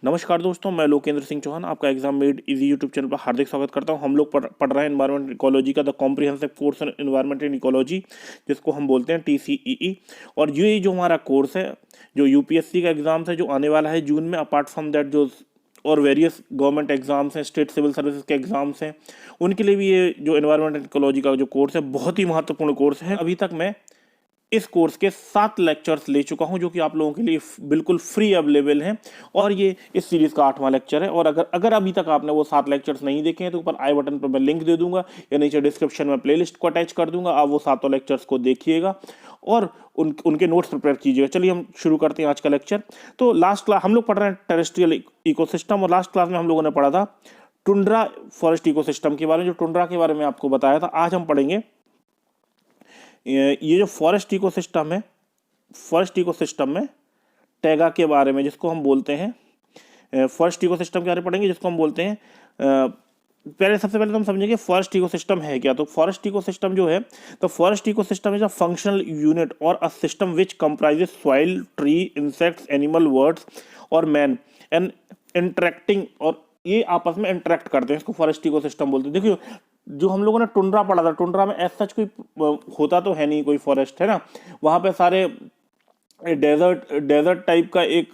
नमस्कार दोस्तों, मैं लोकेंद्र सिंह चौहान आपका exam made easy YouTube channel पर हार्दिक स्वागत करता हूं। हम लोग पढ़ रहे हैं एनवायरमेंट इकोलॉजी का the comprehensive course in environment and ecology, जिसको हम बोलते हैं TCEE। और ये जो हमारा कोर्स है, जो यूपीएससी का एग्जाम है जो आने वाला है जून में, अपार्ट फ्रॉम दैट जो और वेरियस गवर्नमेंट एग्जाम्स हैं, स्टेट सिविल सर्विसेज के एग्जाम्स हैं, उनके लिए भी ये जो एनवायरमेंट एंड इकोलॉजी का जो कोर्स है बहुत ही महत्वपूर्ण कोर्स है। अभी तक मैं इस कोर्स के 7 लेक्चर्स ले चुका हूं, जो कि आप लोगों के लिए बिल्कुल फ्री अवेलेबल हैं। और ये इस सीरीज का 8वां लेक्चर है। और अगर अभी तक आपने वो 7 लेक्चर्स नहीं देखे हैं तो ऊपर आई बटन पर मैं लिंक दे दूंगा या नीचे डिस्क्रिप्शन में प्लेलिस्ट को अटैच कर दूंगा। आप वो 7 लेक्चर्स को देखिएगा और उनके नोट्स प्रिपेयर कीजिएगा। चलिए हम शुरू करते हैं आज का लेक्चर। तो लास्ट क्लास हम लोग पढ़ रहे हैं टेरेस्ट्रियल इकोसिस्टम, और लास्ट क्लास में हम लोगों ने पढ़ा था टुंड्रा फॉरेस्ट इकोसिस्टम के बारे में। जो टुंड्रा के बारे में आपको बताया था, आज हम पढ़ेंगे ये जो फॉरेस्ट इकोसिस्टम है, फॉरेस्ट इकोसिस्टम में टैगा के बारे में, जिसको हम बोलते हैं फॉरेस्ट इकोसिस्टम के बारे में पढ़ेंगे, जिसको हम बोलते हैं पहले सबसे पहले तो हम समझेंगे फॉरेस्ट इकोसिस्टम है क्या। तो फॉरेस्ट इकोसिस्टम जो है, तो forest ecosystem is a functional unit और a system which comprises soil, tree, insects, animal, birds और मैन एंड इंटरेक्टिंग, और ये आपस में इंटरेक्ट करते हैं, इसको फॉरेस्ट इकोसिस्टम बोलते हैं। देखिए, जो हम लोगों ने टुंड्रा पढ़ा था, टुंड्रा में एज सच कोई होता तो है नहीं, कोई फॉरेस्ट है ना, वहाँ पे सारे डेजर्ट टाइप का एक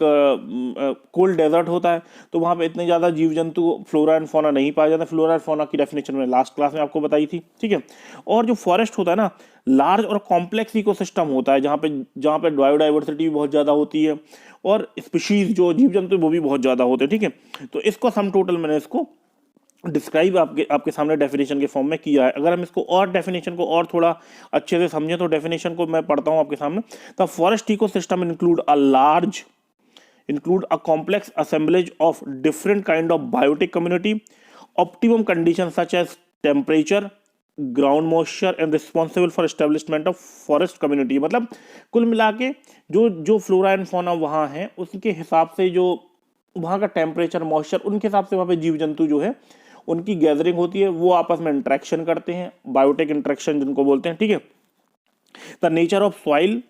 कोल्ड डेजर्ट होता है, तो वहाँ पे इतने ज़्यादा जीव जंतु, फ्लोरा एंड फौना नहीं पाया जाता। फ्लोरा एंड फौना की डेफिनेशन में लास्ट क्लास में आपको बताई थी, ठीक है। और जो फॉरेस्ट होता है ना, लार्ज और कॉम्प्लेक्स इकोसिस्टम होता है, जहाँ पे बायोडाइवर्सिटी भी बहुत ज़्यादा होती है और स्पीशीज जो जीव जंतु वो भी बहुत ज़्यादा होते हैं, ठीक है। तो इसको सम टोटल मैंने इसको डिस्क्राइब आपके सामने डेफिनेशन के फॉर्म में किया है। अगर हम इसको और डेफिनेशन को और थोड़ा अच्छे से समझें तो डेफिनेशन को मैं पढ़ता हूं आपके सामने। The forest ecosystem include a complex assemblage of different kind of biotic community, optimum condition such as temperature, ground moisture and responsible for establishment of forest community. मतलब कुल मिला के जो जो फ्लोरा एंड फौना वहाँ है, उसके हिसाब से जो वहाँ का टेम्परेचर, मॉइस्चर, उनके हिसाब से वहाँ पे जीव जंतु जो है उनकी गैदरिंग होती है, वो आपस में इंटरेक्शन करते हैं, बायोटिक इंटरेक्शन जिनको बोलते हैं, ठीक है। The nature of soil,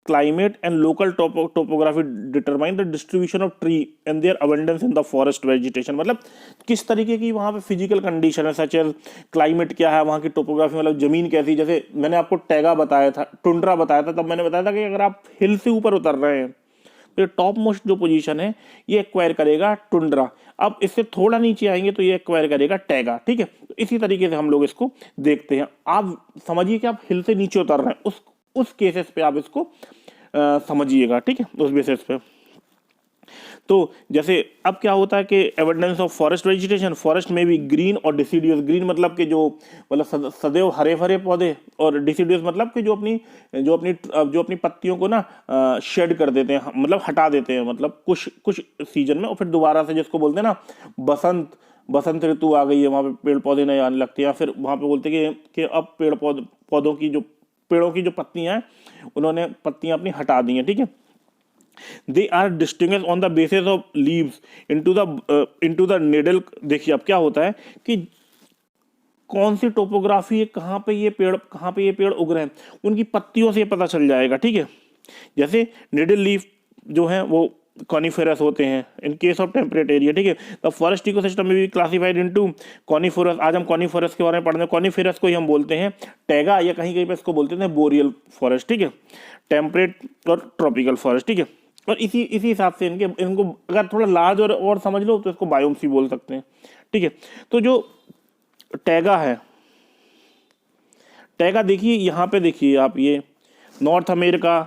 climate and local topography determine the distribution of tree and their abundance in the forest vegetation. मतलब किस तरीके की वहाँ पे फिजिकल कंडीशन है, सच एज क्लाइमेट क्या है, वहाँ की टोपोग्राफी, मतलब जमीन कैसी। जैसे मैंने आपको टैगा बताया था, टुंड्रा बताया था, तब मैंने बताया था कि अगर आप हिल से ऊपर उतर रहे हैं तो ये टॉप मोस्ट जो पोजीशन है ये एक्वायर करेगा टुंड्रा। अब इससे थोड़ा नीचे आएंगे तो ये एक्वायर करेगा टैगा, ठीक है। तो इसी तरीके से हम लोग इसको देखते हैं। आप समझिए कि आप हिल से नीचे उतर रहे हैं, उस केसेस पे आप इसको समझिएगा, ठीक है, उस बेसिस पे। तो जैसे अब क्या होता है कि evidence of forest vegetation, forest में भी ग्रीन और डिसीडियस। ग्रीन मतलब कि जो मतलब सदैव हरे भरे पौधे, और डिसीडियस मतलब कि जो अपनी पत्तियों को ना शेड कर देते हैं, मतलब हटा देते हैं, मतलब कुछ सीजन में, और फिर दोबारा से, जिसको बोलते हैं ना बसंत ऋतु आ गई है, वहाँ पे पेड़ पौधे नए आने लगते हैं, या फिर वहाँ पे बोलते हैं कि अब पेड़ों की जो पत्तियां हैं उन्होंने पत्तियां अपनी हटा दी हैं, ठीक है। They are distinguish on the basis of leaves into the needle. देखिए अब क्या होता है कि कौन सी टोपोग्राफी है, कहाँ पे ये पेड़ उग रहे हैं, उनकी पत्तियों से पता चल जाएगा, ठीक है। जैसे निडल लीफ जो है वो कॉनिफेरस होते हैं in case of temperate area, ठीक है। द फॉरेस्ट इकोसिस्टम में भी क्लासिफाइड इनटू कॉनिफेरस। आज हम कॉनिफेरस के बारे में पढ़ने, कॉनिफेरस को ही हम बोलते हैं टैगा, या कहीं कहीं पे इसको बोलते हैं बोरियल फॉरेस्ट, ठीक है, टेम्परेट और ट्रॉपिकल फॉरेस्ट, ठीक है। और इसी हिसाब से इनको अगर थोड़ा लार्ज और समझ लो तो इसको बायोम्स भी बोल सकते हैं, ठीक है। तो जो टैगा है, टैगा देखिए यहाँ पे, देखिए आप, ये नॉर्थ अमेरिका,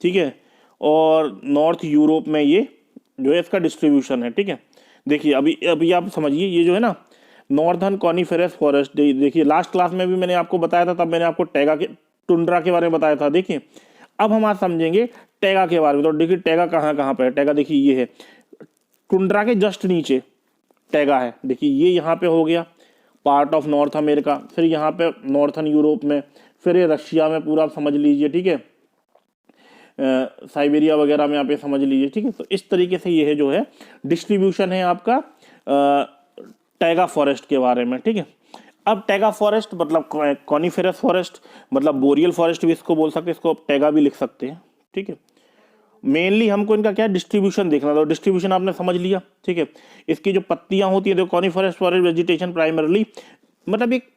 ठीक है, और नॉर्थ यूरोप में ये जो है इसका डिस्ट्रीब्यूशन है, ठीक है। देखिए अभी आप समझिए, ये जो है ना नॉर्दर्न कॉनिफेरस फॉरेस्ट, देखिए लास्ट क्लास में भी मैंने आपको बताया था, तब मैंने आपको टुंड्रा के बारे में बताया था। देखिए अब हम आज समझेंगे टैगा के बारे में। तो देखिए टैगा कहाँ कहाँ पे है। टैगा देखिए ये है, टुंड्रा के जस्ट नीचे टैगा है। देखिए ये यहाँ पे हो गया पार्ट ऑफ नॉर्थ अमेरिका, फिर यहाँ पे नॉर्थन यूरोप में, फिर ये रशिया में पूरा आप समझ लीजिए, ठीक है, साइबेरिया वगैरह में आप ये समझ लीजिए, ठीक है। तो इस तरीके से ये है जो है डिस्ट्रीब्यूशन है आपका टैगा फॉरेस्ट के बारे में, ठीक है। अब टैगा फॉरेस्ट मतलब कॉनिफेरस फॉरेस्ट, मतलब बोरियल फॉरेस्ट भी इसको बोल सकते हैं, इसको टैगा भी लिख सकते हैं, ठीक है। मेनली हमको इनका क्या डिस्ट्रीब्यूशन देखना था, डिस्ट्रीब्यूशन आपने समझ लिया, ठीक है। इसकी जो पत्तियां होती है, देखो कॉनिफरस फॉरेस्ट वेजिटेशन प्राइमरली मतलब एक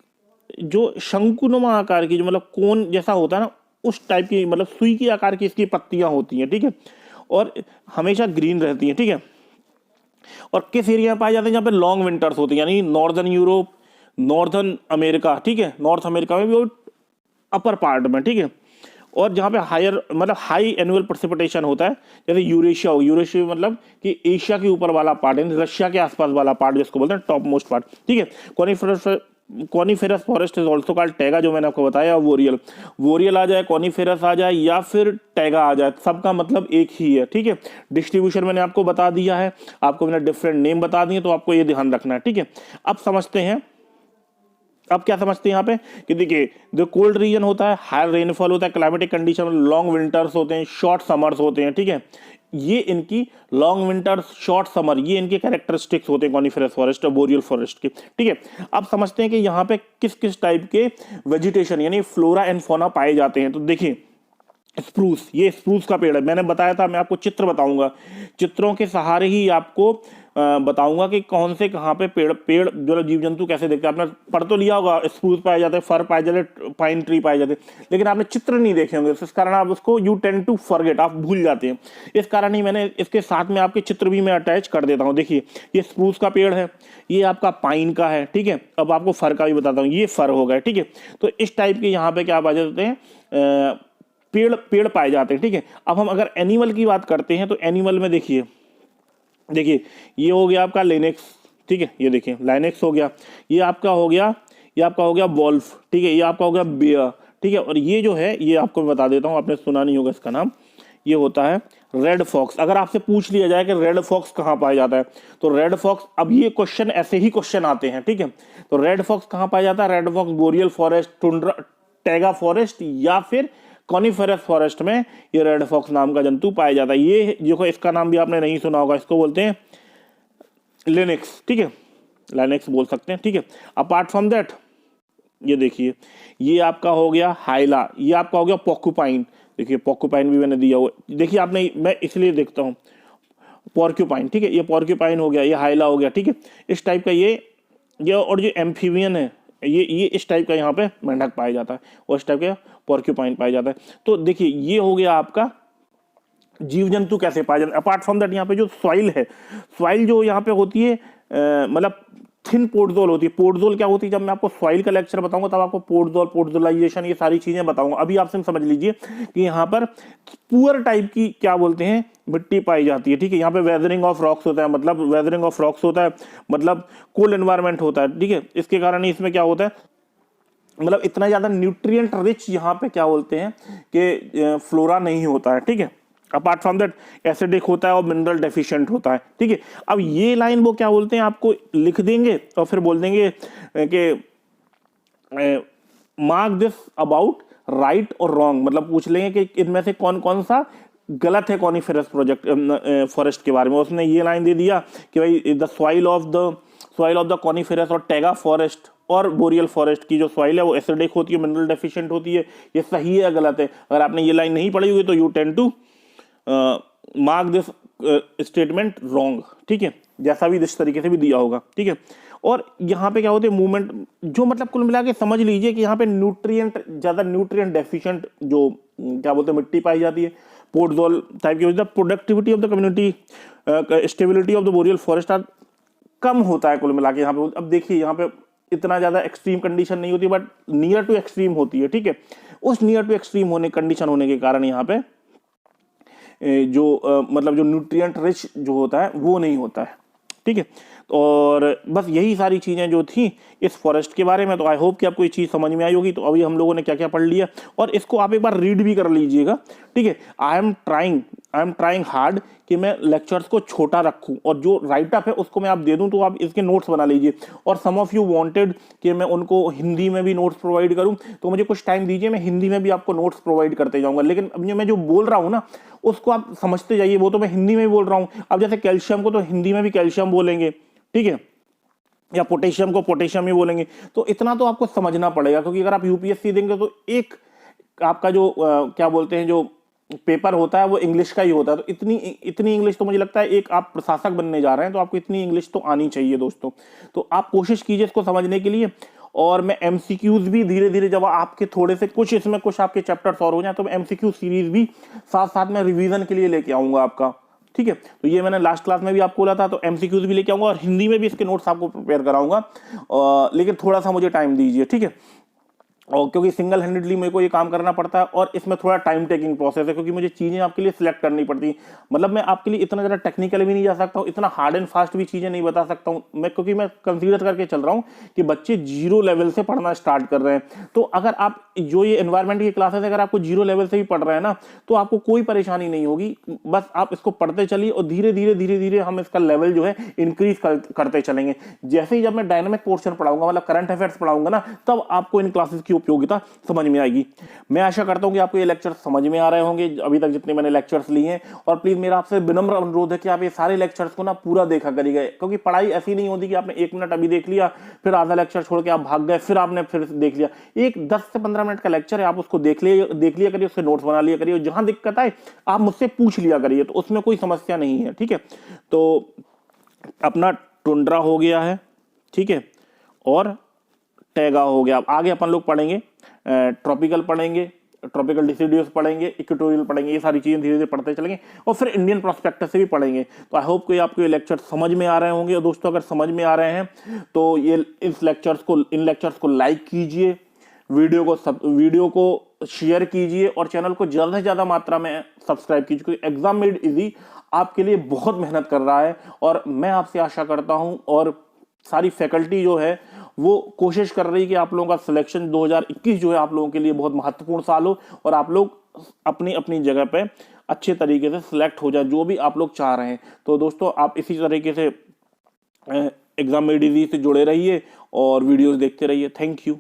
जो शंकुनुमा आकार की, जो मतलब कोन जैसा होता है ना, उस टाइप की, मतलब सुई की आकार की इसकी पत्तियां होती हैं, ठीक है, और हमेशा ग्रीन रहती हैं, ठीक है। और किस एरिया में पाए जाते हैं, जहाँ पे लॉन्ग विंटर्स होती हैं, यानी नॉर्दर्न यूरोप, नॉर्दर्न अमेरिका, ठीक है, नॉर्थ अमेरिका में भी, वो अपर पार्ट में, ठीक है। और जहाँ पे हायर मतलब हाई एनुअल प्रेसिपिटेशन होता है, जैसे यूरेशिया हो, यूरेशिया मतलब कि एशिया के ऊपर वाला पार्ट है, रशिया के आसपास वाला पार्ट जिसको बोलते हैं टॉप मोस्ट पार्ट, ठीक है। Coniferous forest is also called taiga, जो मैंने आपको बताया, वोरियल, वोरियल आ जाए, कॉनिफेरस आ जाए, या फिर टैगा आ जाए, सबका मतलब एक ही है, ठीक है। डिस्ट्रीब्यूशन मैंने आपको बता दिया है, आपको मैंने डिफरेंट नेम बता दिए, तो आपको ये ध्यान रखना है, ठीक है। अब समझते हैं, अब क्या समझते हैं यहाँ पे कि देखिए, जो कोल्ड रीजन होता है, हायर रेनफॉल होता है, क्लाइमेटिक कंडीशन, लॉन्ग विंटर्स होते हैं, शॉर्ट समर्स होते हैं, ठीक है। ये इनकी लॉन्ग विंटर, शॉर्ट समर, ये इनके कैरेक्टरिस्टिक्स होते हैं कॉनिफेरस फॉरेस्ट और बोरियल फॉरेस्ट के, ठीक है। अब समझते हैं कि यहाँ पे किस किस टाइप के वेजिटेशन यानी फ्लोरा एंड फौना पाए जाते हैं। तो देखिए, स्प्रूस, ये स्प्रूस का पेड़ है, मैंने बताया था, मैं आपको चित्र बताऊंगा, चित्रों के सहारे ही आपको बताऊंगा कि कौन से कहाँ पे पेड़ जो जीव जंतु कैसे देखते हैं। आपने पढ़ तो लिया होगा, स्प्रूस पाए जाते हैं, फर पाए जाते, पाइन ट्री पाए जाते, लेकिन आपने चित्र नहीं देखे होंगे, इस कारण आप उसको यू टेंड टू फॉरगेट, आप भूल जाते हैं। इस कारण ही मैंने इसके साथ में आपके चित्र भी मैं अटैच कर देता हूँ। देखिए, ये स्प्रूस का पेड़ है, ये आपका पाइन का है, ठीक है। अब आपको फर का भी बताता हूँ, ये फर हो गए, ठीक है। तो इस टाइप के यहाँ पे क्या पाए जाते हैं, पेड़ पेड़ पाए जाते हैं, ठीक है। अब हम अगर एनिमल की बात करते हैं, तो एनिमल में देखिए, ये हो गया आपका लेनेक्स, ठीक है, ये देखिए लाइनेक्स हो गया, ये आपका हो गया, ये आपका हो गया वॉल्फ, ठीक है, ये आपका हो गया बियर, ठीक है। और ये जो है, ये आपको मैं बता देता हूँ, आपने सुना नहीं होगा इसका नाम, ये होता है रेड फॉक्स। अगर आपसे पूछ लिया जाए कि रेड फॉक्स कहाँ पाया जाता है, तो रेड फॉक्स, अब ये क्वेश्चन ऐसे ही क्वेश्चन आते हैं, ठीक है। तो रेड फॉक्स कहाँ पाया जाता है, red fox boreal forest, tundra, taiga forest, या फिर कॉनिफेरस फॉरेस्ट में ये रेड फॉक्स नाम का जंतु पाया जाता है। ये देखो, इसका नाम भी आपने नहीं सुना होगा, इसको बोलते हैं लिनेक्स, ठीक है, लाइनेक्स बोल सकते हैं, ठीक है। अपार्ट फ्रॉम दैट, ये देखिए, ये आपका हो गया हाइला, ये आपका हो गया पोर्क्यूपाइन, देखिए पोर्क्यूपाइन भी मैंने दिया हुआ, देखिए आपने, मैं इसलिए देखता हूँ पोर्क्यूपाइन, ठीक है, ये पोर्क्यूपाइन हो गया, ये हाइला हो गया, ठीक है। इस टाइप का ये और जो एम्फीबियन है, ये इस टाइप का यहाँ पे मेंढक पाया जाता है, और इस टाइप का पोर्क्यूपाइन पाया जाता है। तो देखिए, ये हो गया आपका जीव जंतु कैसे पाए जाते हैं। अपार्ट फ्रॉम दैट, यहाँ पे जो सॉइल है, सॉइल जो यहाँ पे होती है, मतलब थिन पोर्टजोल होती है। पोर्टजोल क्या होती है, जब मैं आपको सॉइल का लेक्चर बताऊंगा तब आपको पोर्टजोल, पोर्टजोलाइजेशन, ये सारी चीजें बताऊंगा। अभी आपसे समझ लीजिए कि यहाँ पर पुअर टाइप की क्या बोलते हैं, मिट्टी पाई जाती है, ठीक है। यहाँ पे वेदरिंग ऑफ रॉक्स होता है, मतलब वेदरिंग ऑफ रॉक्स होता है, मतलब कोल्ड एनवायरमेंट होता है, ठीक है। इसके कारण इसमें क्या होता है, मतलब इतना ज्यादा न्यूट्रिएंट रिच यहाँ पे क्या बोलते हैं कि फ्लोरा नहीं होता है, ठीक है। अपार्ट फ्रॉम दैट, एसिडिक होता है और मिनरल डेफिशिएंट होता है, ठीक है। अब ये लाइन वो क्या बोलते हैं, आपको लिख देंगे और फिर बोल देंगे कि मार्क दिस अबाउट राइट और रॉन्ग, मतलब पूछ लेंगे कि इनमें से कौन कौन सा गलत है कॉनिफेरस प्रोजेक्ट फॉरेस्ट के बारे में। उसने ये लाइन दे दिया कि भाई the soil of the coniferous और टैगा फॉरेस्ट और बोरियल फॉरेस्ट की जो सॉइल है वो एसिडिक होती है, मिनरल डेफिशिएंट होती है, ये सही है या गलत है। अगर आपने ये लाइन नहीं पढ़ी हुई तो you tend to mark this statement wrong, ठीक है, जैसा भी इस तरीके से भी दिया होगा, ठीक है। और यहाँ पे क्या होते हैं मूवमेंट, जो मतलब कुल मिला के समझ लीजिए कि यहाँ पे न्यूट्रिएंट, ज्यादा न्यूट्रिएंट डेफिशिएंट जो क्या बोलते हैं मिट्टी पाई जाती है, पोर्टजोल टाइप की, productivity of the community, stability of the boreal forest are कम होता है कुल मिला के यहाँ पे। अब देखिए, यहाँ पे इतना ज्यादा एक्सट्रीम कंडीशन नहीं होती, बट नियर टू एक्सट्रीम होती है, ठीक है। उस नियर टू एक्सट्रीम होने कंडीशन होने के कारण यहाँ पे जो मतलब जो न्यूट्रिएंट रिच जो होता है वो नहीं होता है, ठीक है। और बस यही सारी चीजें जो थी इस फॉरेस्ट के बारे में। तो आई होप कि आपको ये चीज समझ में आई होगी। तो अभी हम लोगों ने क्या क्या पढ़ लिया, और इसको आप एक बार रीड भी कर लीजिएगा, ठीक है। आई एम ट्राइंग हार्ड कि मैं लेक्चर्स को छोटा रखूं, और जो राइटअप है उसको मैं आप दे दूं, तो आप इसके नोट्स बना लीजिए। और सम ऑफ यू वांटेड कि मैं उनको हिंदी में भी नोट्स प्रोवाइड करूं, तो मुझे कुछ टाइम दीजिए, मैं हिंदी में भी आपको नोट्स प्रोवाइड करते जाऊंगा। लेकिन अब मैं जो बोल रहा हूं ना, उसको आप समझते जाइए। वो तो मैं हिंदी में भी बोल रहा हूं, अब जैसे कैल्शियम को तो हिंदी में भी कैल्शियम बोलेंगे, ठीक है, या पोटेशियम को पोटेशियम ही बोलेंगे। तो इतना तो आपको समझना पड़ेगा, क्योंकि अगर आप यूपीएससी देंगे तो एक आपका जो क्या बोलते हैं, जो पेपर होता है वो इंग्लिश का ही होता है। तो इतनी इतनी इंग्लिश तो मुझे लगता है, एक आप प्रशासक बनने जा रहे हैं तो आपको इतनी इंग्लिश तो आनी चाहिए दोस्तों। तो आप कोशिश कीजिए इसको समझने के लिए। और मैं एमसीक्यूज भी धीरे धीरे, जब आपके थोड़े से कुछ इसमें कुछ आपके चैप्टर्स और हो जाए, तो मैं एमसीक्यू सीरीज भी साथ साथ में रिवीजन के लिए लेके आऊंगा आपका, ठीक है। तो ये मैंने लास्ट क्लास में भी आपको बोला था। तो एमसीक्यूज भी लेके आऊंगा और हिंदी में भी इसके नोट्स आपको प्रिपेयर कराऊंगा, लेकिन थोड़ा सा मुझे टाइम दीजिए, ठीक है। और क्योंकि सिंगल हैंडेडली मेरे को ये काम करना पड़ता है और इसमें थोड़ा टाइम टेकिंग प्रोसेस है, क्योंकि मुझे चीज़ें आपके लिए सिलेक्ट करनी पड़ती हैं। मतलब मैं आपके लिए इतना ज़्यादा टेक्निकल भी नहीं जा सकता हूँ, इतना हार्ड एंड फास्ट भी चीज़ें नहीं बता सकता हूँ मैं, क्योंकि मैं कंसीडर करके चल रहा हूँ कि बच्चे जीरो लेवल से पढ़ना स्टार्ट कर रहे हैं। तो अगर आप जो ये एनवायरमेंट की क्लासेस अगर आपको जीरो लेवल से भी पढ़ रहे हैं ना, तो आपको कोई परेशानी नहीं होगी। बस आप इसको पढ़ते चलिए और धीरे धीरे धीरे धीरे हम इसका लेवल जो है इंक्रीज करते चलेंगे। जैसे ही जब मैं डायनामिक पोर्शन पढ़ाऊंगा, मतलब करंट अफेयर्स पढ़ाऊंगा ना, तब आपको इन क्लासेस की उपयोगिता समझ में आएगी। मैं आशा करता हूं कि आपको ये लेक्चर्स समझ में आ रहे होंगे अभी तक जितने मैंने लेक्चर्स लिए हैं। और प्लीज मेरा आपसे विनम्र अनुरोध है कि आप ये सारे लेक्चर्स को ना पूरा देखा करिएगा, क्योंकि पढ़ाई ऐसी नहीं होती कि आपने 1 मिनट अभी देख लिया, फिर आधा लेक्चर छोड़ के आप भाग गए, फिर आपने फिर देख लिया। एक 10 से 15 मिनट का लेक्चर है, आप उसको देख लिया करिए, उससे नोट्स बना लिया करिए। जहां दिक्कत आए आप मुझसे पूछ लिया करिए, तो उसमें कोई समस्या नहीं है, ठीक है। तो अपना टुंड्रा हो गया है, ठीक है, और टैगा हो गया। अब आगे अपन लोग पढ़ेंगे, ट्रॉपिकल पढ़ेंगे, ट्रॉपिकल डिसीड्यूस पढ़ेंगे, इक्वेटोरियल पढ़ेंगे, ये सारी चीजें धीरे धीरे पढ़ते चलेंगे और फिर इंडियन प्रॉस्पेक्टस से भी पढ़ेंगे। तो आई होप कि आपको ये लेक्चर समझ में आ रहे होंगे। और दोस्तों अगर समझ में आ रहे हैं तो ये इन लेक्चर्स को लाइक कीजिए, वीडियो को शेयर कीजिए और चैनल को ज्यादा से ज्यादा मात्रा में सब्सक्राइब कीजिए, क्योंकि एग्जाम मेड इजी आपके लिए बहुत मेहनत कर रहा है। और मैं आपसे आशा करता हूं और सारी फैकल्टी जो है वो कोशिश कर रही है कि आप लोगों का सिलेक्शन 2021 जो है आप लोगों के लिए बहुत महत्वपूर्ण साल हो और आप लोग अपनी अपनी जगह पे अच्छे तरीके से सिलेक्ट हो जाए, जो भी आप लोग चाह रहे हैं। तो दोस्तों आप इसी तरीके से एग्जाम में से जुड़े रहिए और वीडियोस देखते रहिए। Thank you.